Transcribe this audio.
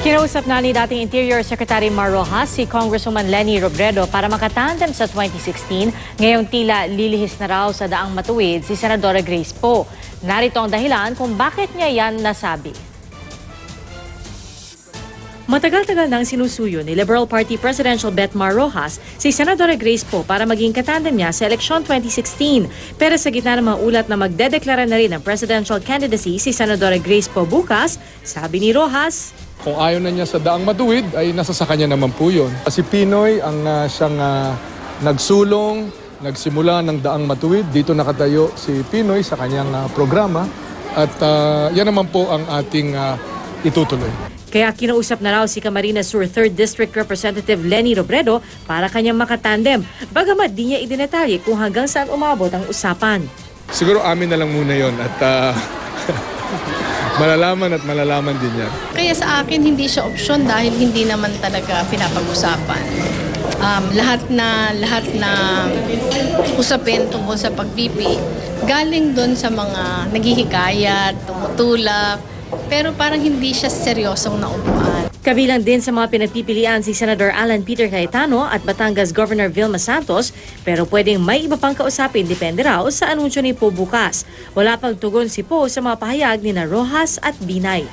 Kinausap na ni dating Interior Secretary Mar Rojas si Congresswoman Leni Robredo para makatandem sa 2016. Ngayong tila lilihis na raw sa daang matuwid si Senadora Grace Poe. Narito ang dahilan kung bakit niya yan nasabi. Matagal-tagal nang sinusuyo ni Liberal Party Presidential Bet Mar Rojas si Senadora Grace Poe para maging katandem niya sa eleksyon 2016. Pero sa gitna ng mga ulat na magdedeklara na rin ng presidential candidacy si Senadora Grace Poe bukas, sabi ni Rojas, kung ayaw na niya sa daang matuwid, ay nasa sa kanya naman po yun. Si Pinoy ang siyang nagsulong, nagsimula ng daang matuwid. Dito nakatayo si Pinoy sa kanyang programa. At yan naman po ang ating itutuloy. Kaya kinausap na raw si Camarines Sur 3rd District Representative Leni Robredo para kanyang makatandem. Bagamat di niya idinetalye kung hanggang saan umabot ang usapan. Siguro amin na lang muna yon at malalaman din yan. Kaya sa akin hindi siya opsyon dahil hindi naman talaga pinapag-usapan. Lahat na usapin tungkol sa pag-VP galing doon sa mga naghihikayat, tumutulak, pero parang hindi siya seryosong naupuan. Kabilang din sa mga pinagpipilian si Senator Alan Peter Cayetano at Batangas Governor Vilma Santos, pero pwedeng may iba pang kausapin depende raw sa anunsyo ni Poe bukas. Wala pang tugon si Poe sa mga pahayag ni Rojas at Binay.